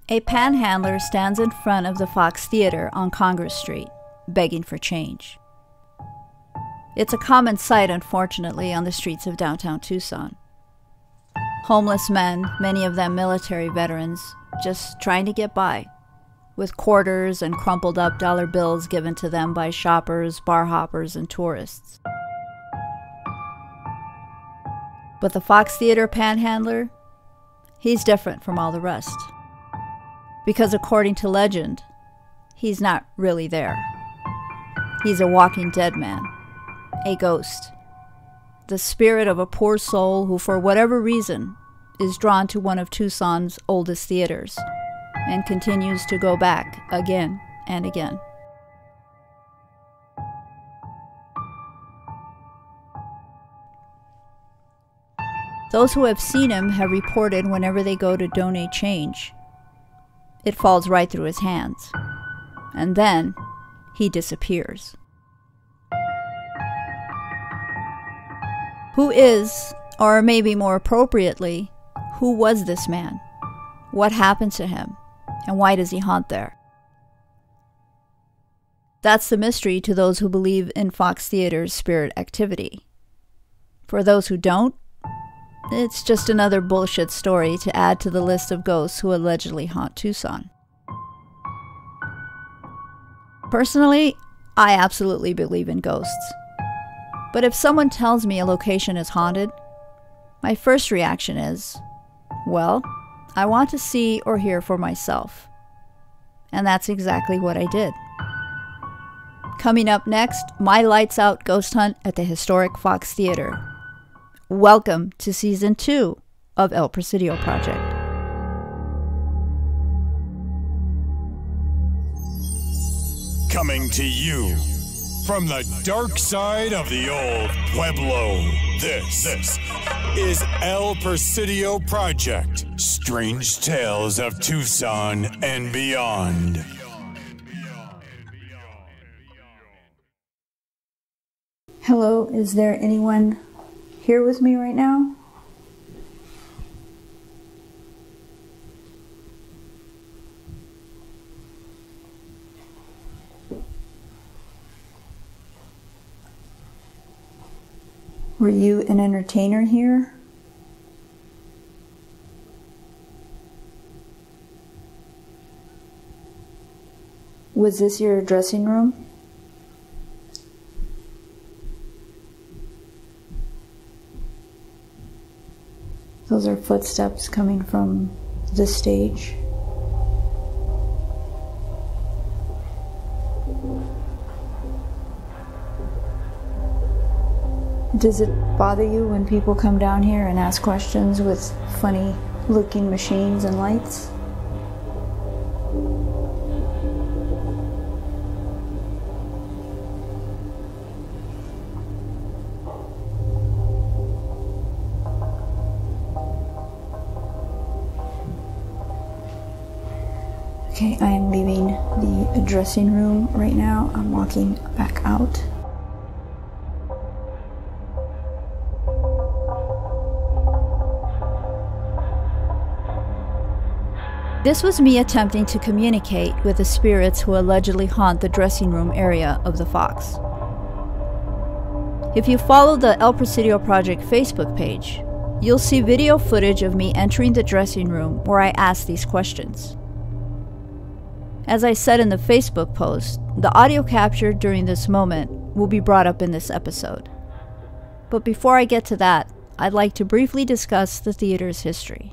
A panhandler stands in front of the Fox Theater on Congress Street, begging for change. It's a common sight, unfortunately, on the streets of downtown Tucson. Homeless men, many of them military veterans, just trying to get by, with quarters and crumpled up dollar bills given to them by shoppers, bar hoppers, and tourists. But the Fox Theater panhandler, he's different from all the rest. Because according to legend, he's not really there. He's a walking dead man, a ghost, the spirit of a poor soul who, for whatever reason, is drawn to one of Tucson's oldest theaters and continues to go back again and again. Those who have seen him have reported whenever they go to donate change, it falls right through his hands, and then he disappears. Who is, or maybe more appropriately, who was this man? What happened to him? And why does he haunt there? That's the mystery to those who believe in Fox Theater's spirit activity. For those who don't, it's just another bullshit story to add to the list of ghosts who allegedly haunt Tucson. Personally, I absolutely believe in ghosts. But if someone tells me a location is haunted, my first reaction is, well, I want to see or hear for myself. And that's exactly what I did. Coming up next, my lights out ghost hunt at the historic Fox Theater. Welcome to Season 2 of El Presidio Project. Coming to you from the dark side of the old Pueblo, this is El Presidio Project. Strange tales of Tucson and beyond. Hello, is there anyone here with me right now? Were you an entertainer here? Was this your dressing room? Those are footsteps coming from the stage. Does it bother you when people come down here and ask questions with funny looking machines and lights? Okay, I am leaving the dressing room right now. I'm walking back out. This was me attempting to communicate with the spirits who allegedly haunt the dressing room area of the Fox. If you follow the El Presidio Project Facebook page, you'll see video footage of me entering the dressing room where I asked these questions. As I said in the Facebook post, the audio captured during this moment will be brought up in this episode. But before I get to that, I'd like to briefly discuss the theater's history.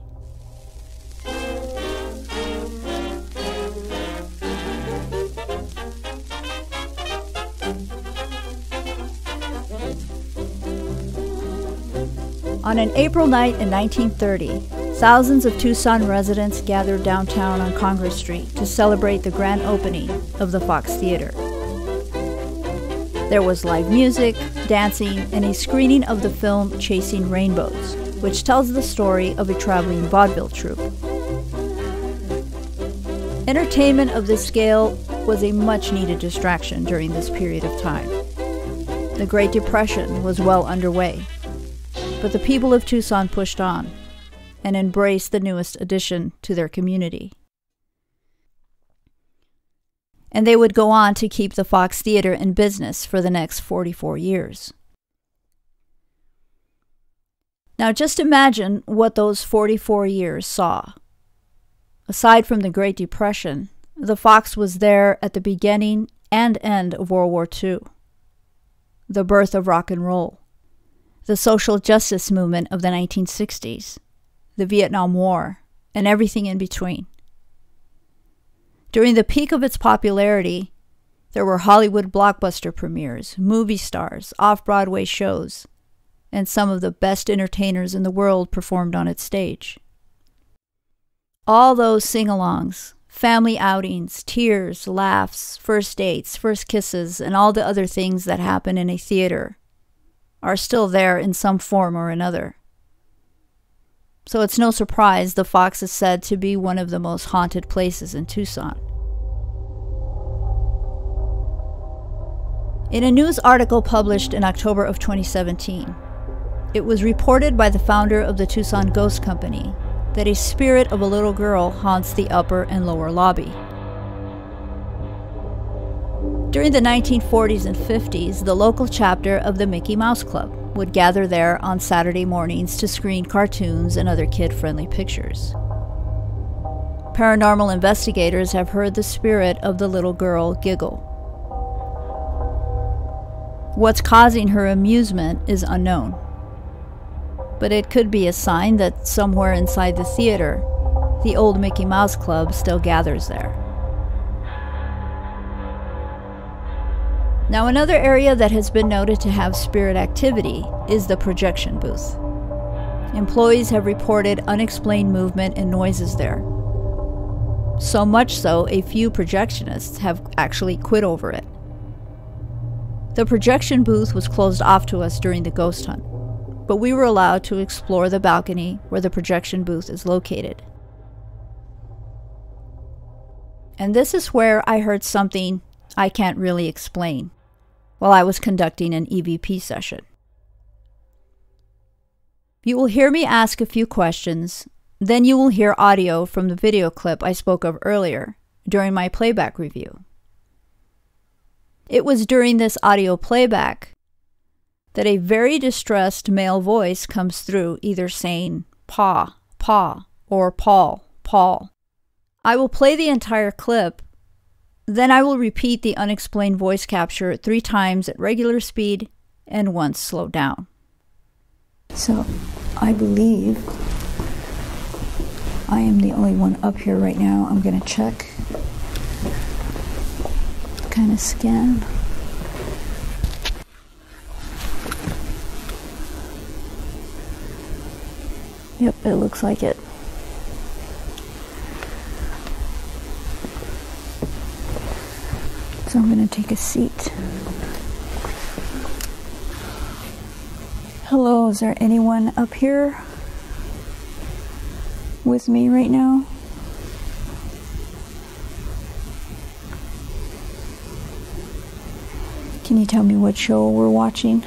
On an April night in 1930, thousands of Tucson residents gathered downtown on Congress Street to celebrate the grand opening of the Fox Theater. There was live music, dancing, and a screening of the film Chasing Rainbows, which tells the story of a traveling vaudeville troupe. Entertainment of this scale was a much-needed distraction during this period of time. The Great Depression was well underway, but the people of Tucson pushed on and embraced the newest addition to their community. and they would go on to keep the Fox Theater in business for the next 44 years. Now just imagine what those 44 years saw. Aside from the Great Depression, the Fox was there at the beginning and end of World War II, the birth of rock and roll, the social justice movement of the 1960s, the Vietnam War, and everything in between. During the peak of its popularity, there were Hollywood blockbuster premieres, movie stars, off-Broadway shows, and some of the best entertainers in the world performed on its stage. All those sing-alongs, family outings, tears, laughs, first dates, first kisses, and all the other things that happen in a theater are still there in some form or another. So it's no surprise the Fox is said to be one of the most haunted places in Tucson. In a news article published in October of 2017, it was reported by the founder of the Tucson Ghost Company that a spirit of a little girl haunts the upper and lower lobby. During the 1940s and 50s, the local chapter of the Mickey Mouse Club would gather there on Saturday mornings to screen cartoons and other kid-friendly pictures. Paranormal investigators have heard the spirit of the little girl giggle. What's causing her amusement is unknown, but it could be a sign that somewhere inside the theater, the old Mickey Mouse Club still gathers there. Now, another area that has been noted to have spirit activity is the projection booth. Employees have reported unexplained movement and noises there. So much so, a few projectionists have actually quit over it. The projection booth was closed off to us during the ghost hunt, but we were allowed to explore the balcony where the projection booth is located. And this is where I heard something I can't really explain while I was conducting an EVP session. You will hear me ask a few questions, then you will hear audio from the video clip I spoke of earlier during my playback review. It was during this audio playback that a very distressed male voice comes through, either saying "Pa, Pa," or "Paul, Paul." I will play the entire clip, then I will repeat the unexplained voice capture 3 times at regular speed and once slowed down. So, I believe I am the only one up here right now. I'm going to check. Kind of scan. Yep, it looks like it. So I'm going to take a seat. Hello, is there anyone up here with me right now? Can you tell me what show we're watching?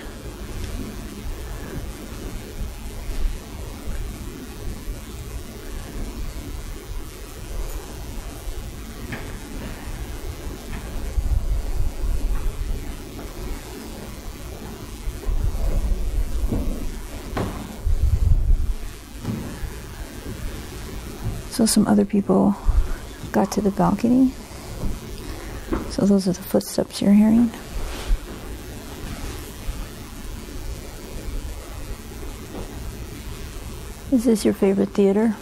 So some other people got to the balcony. So those are the footsteps you're hearing. Is this your favorite theater?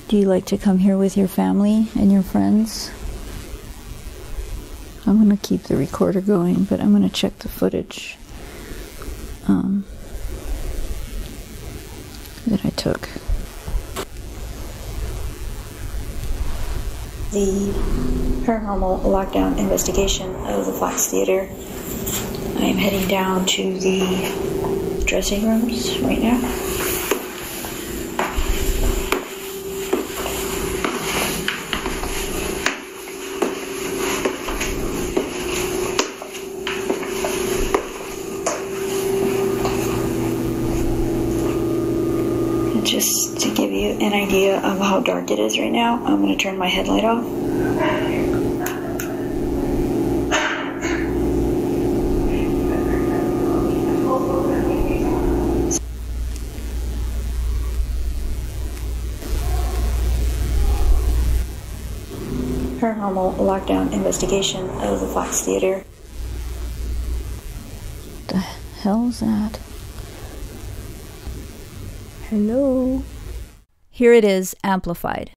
Do you like to come here with your family and your friends? I'm going to keep the recorder going, but I'm going to check the footage that I took. The paranormal lockdown investigation of the Fox Theater. I am heading down to the dressing rooms right now. And just to give you an idea of of how dark it is right now, I'm going to turn my headlight off. Paranormal lockdown investigation of the Fox Theater. The hell's that? Hello? Here it is, amplified.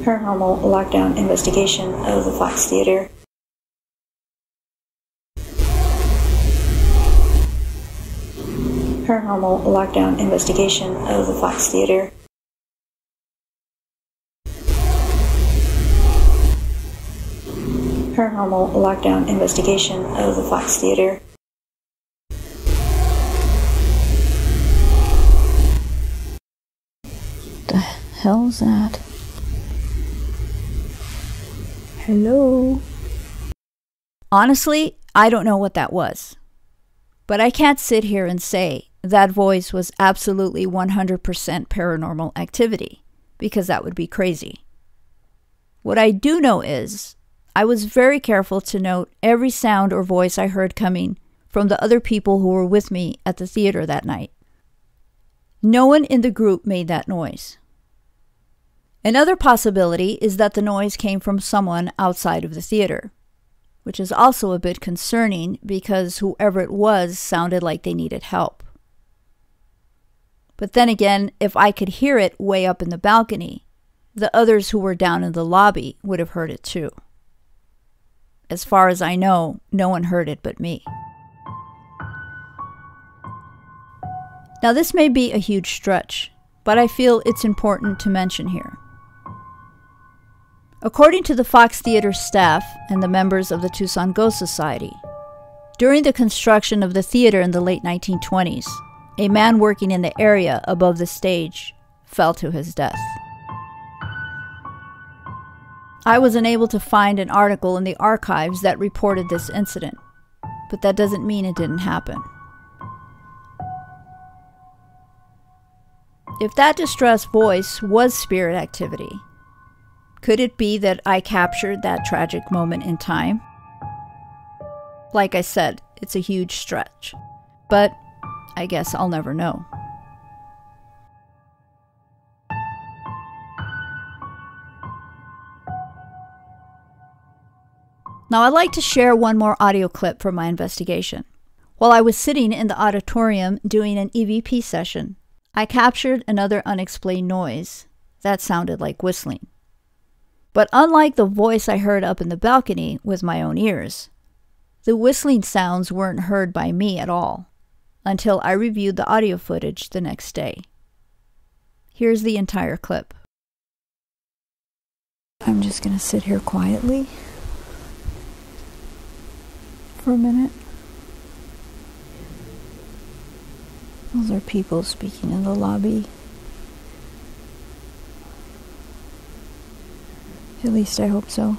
Paranormal lockdown investigation of the Fox Theater. Paranormal lockdown investigation of the Fox Theater. Paranormal lockdown investigation of the Fox Theater. The hell's that? Hello? Honestly, I don't know what that was. But I can't sit here and say that voice was absolutely 100% paranormal activity, because that would be crazy. What I do know is, I was very careful to note every sound or voice I heard coming from the other people who were with me at the theater that night. No one in the group made that noise. Another possibility is that the noise came from someone outside of the theater, which is also a bit concerning because whoever it was sounded like they needed help. But then again, if I could hear it way up in the balcony, the others who were down in the lobby would have heard it too. As far as I know, no one heard it but me. Now this may be a huge stretch, but I feel it's important to mention here. According to the Fox Theater staff and the members of the Tucson Ghost Society, during the construction of the theater in the late 1920s, a man working in the area above the stage fell to his death. I was unable to find an article in the archives that reported this incident, but that doesn't mean it didn't happen. If that distressed voice was spirit activity, could it be that I captured that tragic moment in time? Like I said, it's a huge stretch, but I guess I'll never know. Now I'd like to share one more audio clip from my investigation. While I was sitting in the auditorium doing an EVP session, I captured another unexplained noise that sounded like whistling. But unlike the voice I heard up in the balcony with my own ears, the whistling sounds weren't heard by me at all until I reviewed the audio footage the next day. Here's the entire clip. I'm just going to sit here quietly for a minute. Those are people speaking in the lobby. At least I hope so.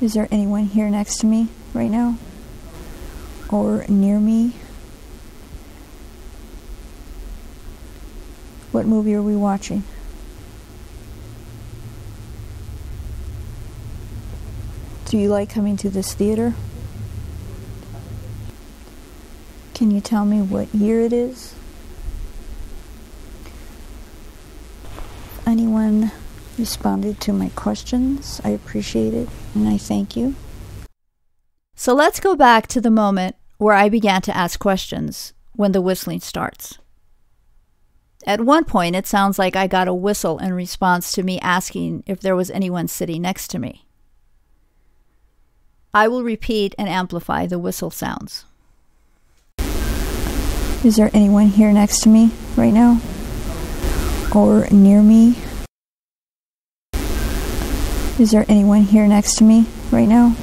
Is there anyone here next to me right now? Or near me? What movie are we watching? Do you like coming to this theater? Can you tell me what year it is? Anyone responded to my questions? I appreciate it, and I thank you. So let's go back to the moment where I began to ask questions when the whistling starts. At one point, it sounds like I got a whistle in response to me asking if there was anyone sitting next to me. I will repeat and amplify the whistle sounds. Is there anyone here next to me right now? Or near me? Is there anyone here next to me right now?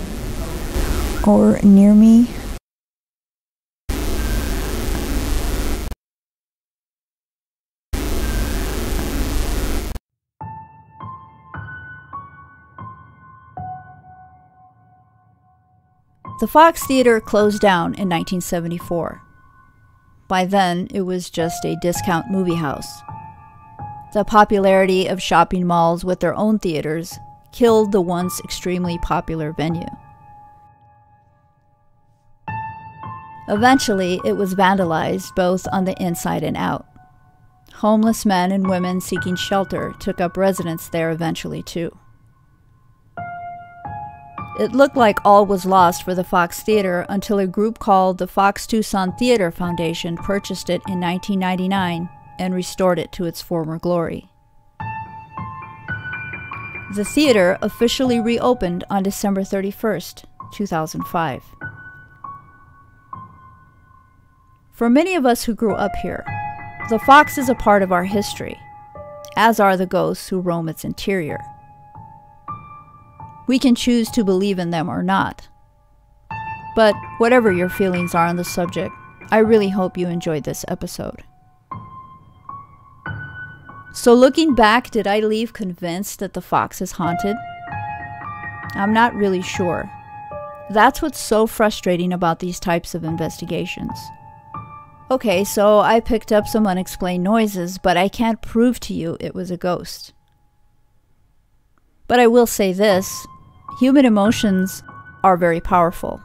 Or near me? The Fox Theater closed down in 1974. By then, it was just a discount movie house. The popularity of shopping malls with their own theaters killed the once extremely popular venue. Eventually, it was vandalized both on the inside and out. Homeless men and women seeking shelter took up residence there eventually too. It looked like all was lost for the Fox Theater until a group called the Fox Tucson Theater Foundation purchased it in 1999 and restored it to its former glory. The theater officially reopened on December 31st, 2005. For many of us who grew up here, the Fox is a part of our history, as are the ghosts who roam its interior. We can choose to believe in them or not. But whatever your feelings are on the subject, I really hope you enjoyed this episode. So looking back, did I leave convinced that the Fox is haunted? I'm not really sure. That's what's so frustrating about these types of investigations. Okay, so I picked up some unexplained noises, but I can't prove to you it was a ghost. But I will say this, human emotions are very powerful.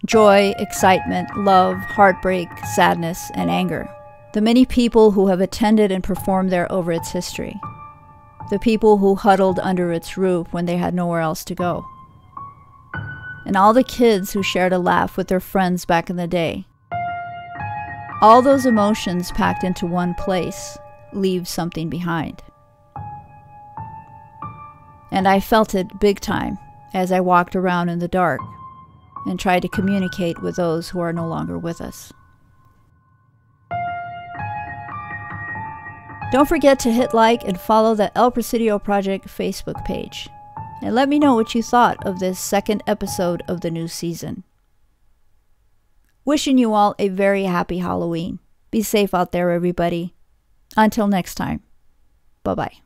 Joy, excitement, love, heartbreak, sadness, and anger. The many people who have attended and performed there over its history. The people who huddled under its roof when they had nowhere else to go. And all the kids who shared a laugh with their friends back in the day. All those emotions packed into one place leave something behind. And I felt it big time as I walked around in the dark and tried to communicate with those who are no longer with us. Don't forget to hit like and follow the El Presidio Project Facebook page. And let me know what you thought of this second episode of the new season. Wishing you all a very happy Halloween. Be safe out there, everybody. Until next time. Bye-bye.